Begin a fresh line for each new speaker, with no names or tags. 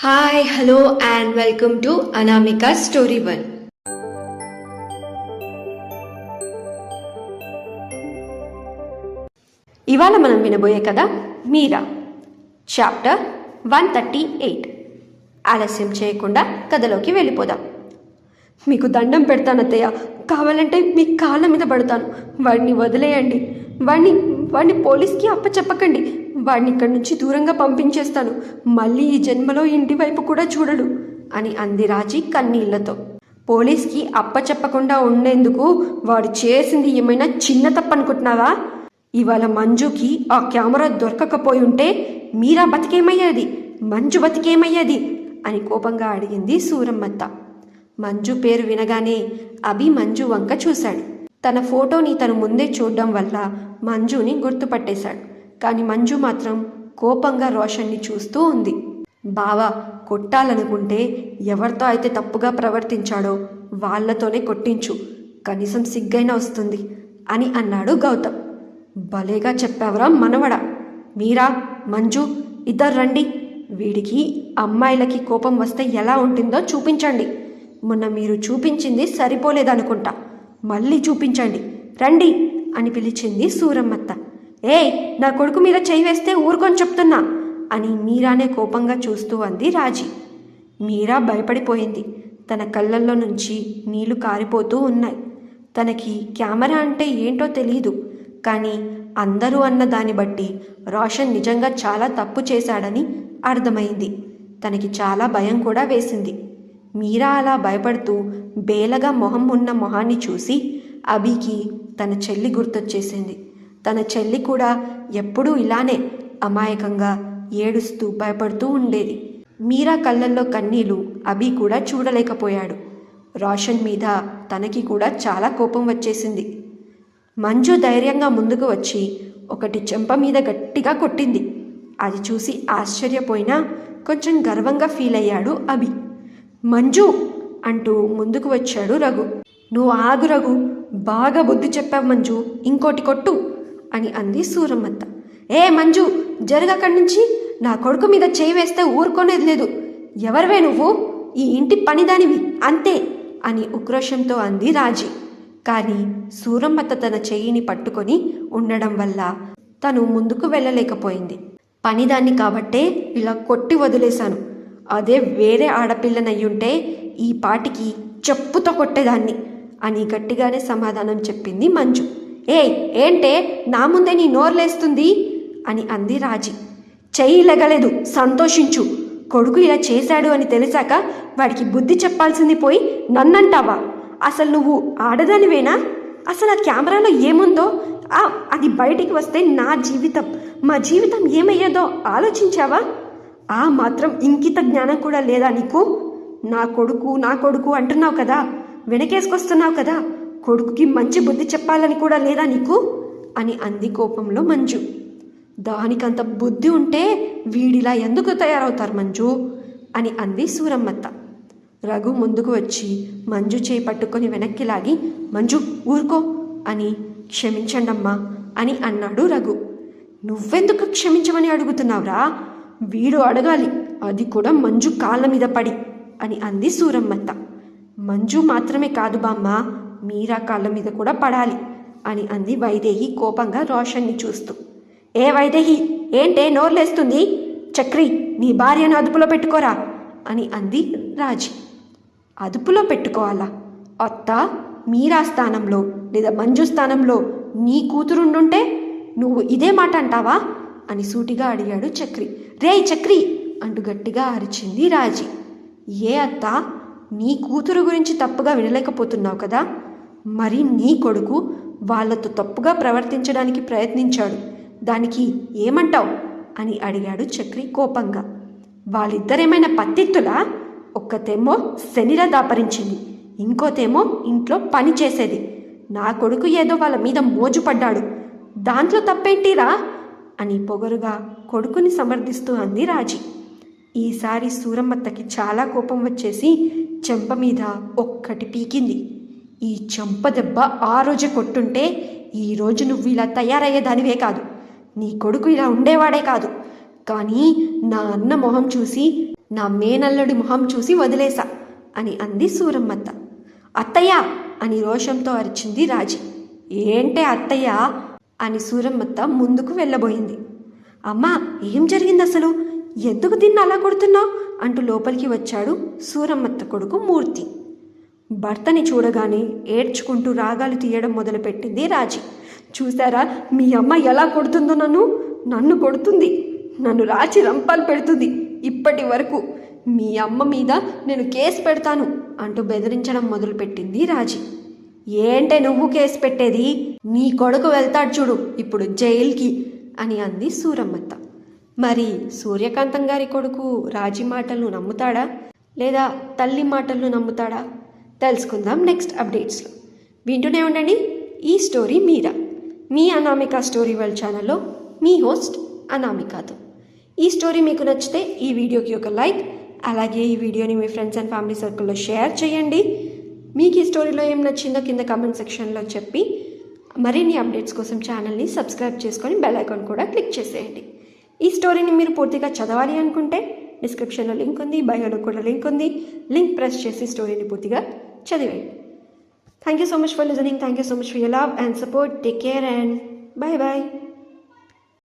Hi hello and welcome to Anamika story one. ఇవాళ మనం వినబోయే కథ మీరా, చాప్టర్ 138. ఆలస్యం చేయకుండా కథలోకి వెళ్ళిపోదాం. మీకు దండం పెడతానత్తయ్య, కావాలంటే మీ కాళ్ళ మీద పడతాను. వాడిని వదిలేయండి, వాడిని పోలీస్కి అప్పచెప్పకండి. వాడిని ఇక్కడి నుంచి దూరంగా పంపించేస్తాను. మళ్ళీ ఈ జన్మలో ఇంటి వైపు కూడా చూడడు అని అంది రాజీ కన్నీళ్లతో. పోలీస్కి అప్పచెప్పకుండా ఉండేందుకు వాడు చేసింది ఏమైనా చిన్న తప్పనుకుంటున్నావా? ఇవాళ మంజుకి ఆ కెమెరా దొరకకపోయి ఉంటే మీరా బతికేమయ్యేది, మంజు బతికేమయ్యేది అని కోపంగా అడిగింది సూరమ్మత్త. మంజు పేరు వినగానే అభి మంజు వంక చూశాడు. తన ఫోటోని తను ముందే చూడడం వల్ల మంజుని గుర్తుపట్టేశాడు. కానీ మంజు మాత్రం కోపంగా రోషన్ని చూస్తూ ఉంది. బావా, కొట్టాలనుకుంటే ఎవరితో అయితే తప్పుగా ప్రవర్తించాడో వాళ్లతోనే కొట్టించు, కనీసం సిగ్గైనా వస్తుంది అని అన్నాడు గౌతమ్. భలేగా చెప్పావరా మనవడా. మీరా, మంజు ఇద్దరు రండి. వీడికి అమ్మాయిలకి కోపం వస్తే ఎలా ఉంటుందో చూపించండి. మొన్న మీరు చూపించింది సరిపోలేదనుకుంటా, మళ్ళీ చూపించండి, రండి అని పిలిచింది సూరమ్మత్త. ఏయ్, నా కొడుకు మీద చేయి వేస్తే ఊరుకొని చెప్తున్నా అని మీరానే కోపంగా చూస్తూ అంది రాజీ. మీరా భయపడిపోయింది. తన కళ్ళల్లో నుంచి నీళ్లు కారిపోతూ ఉన్నాయి. తనకి కెమెరా అంటే ఏంటో తెలియదు, కానీ అందరూ అన్న దాన్ని బట్టి రోషన్ నిజంగా చాలా తప్పు చేశాడని అర్థమైంది. తనకి చాలా భయం కూడా వేసింది. మీరా అలా భయపడుతూ బేలగా మొహం ఉన్న మొహాన్ని చూసి అభికి తన చెల్లి గుర్తొచ్చేసింది. తన చెల్లి కూడా ఎప్పుడూ ఇలానే అమాయకంగా ఏడుస్తూ భయపడుతూ ఉండేది. మీరా కళ్ళల్లో కన్నీళ్లు అభి కూడా చూడలేకపోయాడు. రోషన్ మీద తనకి కూడా చాలా కోపం వచ్చేసింది. మంజు ధైర్యంగా ముందుకు వచ్చి ఒకటి చెంప మీద గట్టిగా కొట్టింది. అది చూసి ఆశ్చర్యపోయినా కొంచెం గర్వంగా ఫీల్ అయ్యాడు అభి. మంజు అంటూ ముందుకు వచ్చాడు రఘు. నువ్వు ఆగు రఘు, బాగా బుద్ధి చెప్పావు మంజు, ఇంకోటి కొట్టు అని అంది సూరమ్మత్త. ఏ మంజు, జరగక్కడి నుంచి, నా కొడుకు మీద చేయి వేస్తే ఊరుకోనేది లేదు. ఎవరివే నువ్వు? ఈ ఇంటి పనిదానివి అంతే అని ఉక్రోషంతో అంది రాజీ. కానీ సూరమ్మత్త తన చెయ్యిని పట్టుకొని ఉండడం వల్ల తను ముందుకు వెళ్ళలేకపోయింది. పనిదాన్ని కాబట్టే ఇలా కొట్టి వదిలేశాను. అదే వేరే ఆడపిల్లనయ్యుంటే ఈ పాటికి చెప్పుతో కొట్టేదాన్ని అని గట్టిగానే సమాధానం చెప్పింది మంజు. ఏయ్, ఏంటే నా ముందే నీ నోర్లేస్తుంది అని అంది రాజీ. చెయ్యి లెగలేదు, సంతోషించు. కొడుకు ఇలా చేశాడు అని తెలిసాక వాడికి బుద్ధి చెప్పాల్సింది పోయి నన్నంటావా? అసలు నువ్వు ఆడదానివేనా? అసలు ఆ కెమెరాలో ఏముందో అది బయటికి వస్తే మా జీవితం ఏమయ్యేదో ఆలోచించావా? ఆ మాత్రం ఇంకిత జ్ఞానం కూడా లేదా నీకు? నా కొడుకు అంటున్నావు కదా, వెనకేసుకొస్తున్నావు కదా, కొడుకుకి మంచి బుద్ధి చెప్పాలని కూడా లేదా నీకు అని అంది కోపంలో మంజు. దానికంత బుద్ధి ఉంటే వీడిలా ఎందుకు తయారవుతారు మంజు అని అంది సూరమ్మత్త. రఘు ముందుకు వచ్చి మంజు చేయి పట్టుకొని వెనక్కి లాగి, మంజు ఊరుకో అని క్షమించండమ్మా అని అన్నాడు రఘు. నువ్వెందుకు క్షమించమని అడుగుతున్నావురా? వీడు అడగాలి, అది కూడా మంజు కాళ్ళ మీద పడి అని అంది సూరమ్మత్త. మంజు మాత్రమే కాదు బామ్మ, మీరా కాళ్ళ మీద కూడా పడాలి అని అంది వైదేహి కోపంగా రోషన్ని చూస్తూ. ఏ వైదేహి, ఏంటే నోర్లేస్తుంది? చక్రి, నీ భార్యను అదుపులో పెట్టుకోరా అని అంది రాజీ. అదుపులో పెట్టుకోవాలా? అత్త, మీరా స్థానంలో లేదా మంజు స్థానంలో నీ కూతురుండుంటే నువ్వు ఇదే మాట అంటావా అని సూటిగా అడిగాడు చక్రి. రేయ్ చక్రి అంటూ గట్టిగా అరిచింది రాజీ. ఏ అత్త, నీ కూతురు గురించి తప్పుగా వినలేకపోతున్నావు కదా? మరి నీ కొడుకు వాళ్లతో తప్పుగా ప్రవర్తించడానికి ప్రయత్నించాడు, దానికి ఏమంటావు అని అడిగాడు చక్రి కోపంగా. వాళ్ళిద్దరేమైనా పత్తిత్తులా? ఒక్కతేమో శనిలా దాపరించింది, ఇంకోతేమో ఇంట్లో పని చేసేది. నా కొడుకు ఏదో వాళ్ళ మీద మోజుపడ్డాడు, దాంట్లో తప్పేంటిరా అని పొగరుగా కొడుకుని సమర్థిస్తూ అంది రాజీ. ఈసారి సూరమ్మత్తకి చాలా కోపం వచ్చేసి చెంప మీద ఒక్కటి పీకింది. ఈ చెంప దెబ్బ ఆ రోజే కొట్టుంటే ఈరోజు నువ్వు ఇలా తయారయ్యేదానివే కాదు, నీ కొడుకు ఇలా ఉండేవాడే కాదు. కానీ నా అన్న మొహం చూసి నా మేనల్లుడి మొహం చూసి వదిలేశా అని అంది సూరమ్మత్త. అత్తయ్య అని రోషంతో అరిచింది రాజీ. ఏంటే అత్తయ్య అని సూరమ్మత్త ముందుకు వెళ్ళబోయింది. అమ్మా, ఏం జరిగింది అసలు? ఎందుకు దీన్ని అలా కొడుతున్నావు అంటూ లోపలికి వచ్చాడు సూరమ్మత్త కొడుకు మూర్తి. భర్తని చూడగానే ఏడ్చుకుంటూ రాగాలు తీయడం మొదలుపెట్టింది రాజీ. చూసారా మీ అమ్మ ఎలా కొడుతుందో? నన్ను కొడుతుంది, నన్ను రాచి రంపాలు పెడుతుంది. ఇప్పటి వరకు మీ అమ్మ మీద నేను కేసు పెడతాను అంటూ బెదిరించడం మొదలుపెట్టింది రాజీ. ఏంటే నువ్వు కేసు పెట్టేది? నీ కొడుకు వెళ్తాడు చూడు ఇప్పుడు జైలుకి అని అంది సూరమ్మత్త. మరి సూర్యకాంతం గారి కొడుకు రాజీ మాటలను నమ్ముతాడా లేదా తల్లి మాటలను నమ్ముతాడా? తెలుసుకుందాం నెక్స్ట్ అప్డేట్స్లో. వింటూనే ఉండండి ఈ స్టోరీ మీరా, మీ అనామిక స్టోరీ వరల్డ్ ఛానల్లో మీ హోస్ట్ అనామికతో. ఈ స్టోరీ మీకు నచ్చితే ఈ వీడియోకి ఒక లైక్, అలాగే ఈ వీడియోని మీ ఫ్రెండ్స్ అండ్ ఫ్యామిలీ సర్కిల్లో షేర్ చేయండి. మీకు ఈ స్టోరీలో ఏం నచ్చిందో కింద కామెంట్ సెక్షన్లో చెప్పి మరిన్ని అప్డేట్స్ కోసం ఛానల్ని సబ్స్క్రైబ్ చేసుకొని బెల్ ఐకాన్ కూడా క్లిక్ చేసేయండి. ఈ స్టోరీని మీరు పూర్తిగా చదవాలి అనుకుంటే డిస్క్రిప్షన్లో లింక్ ఉంది, బయోలో కూడా లింక్ ఉంది. లింక్ ప్రెస్ చేసి స్టోరీని పూర్తిగా చదివేయండి. Thank you so much for listening. Thank you so much for your love and support. Take care and bye bye.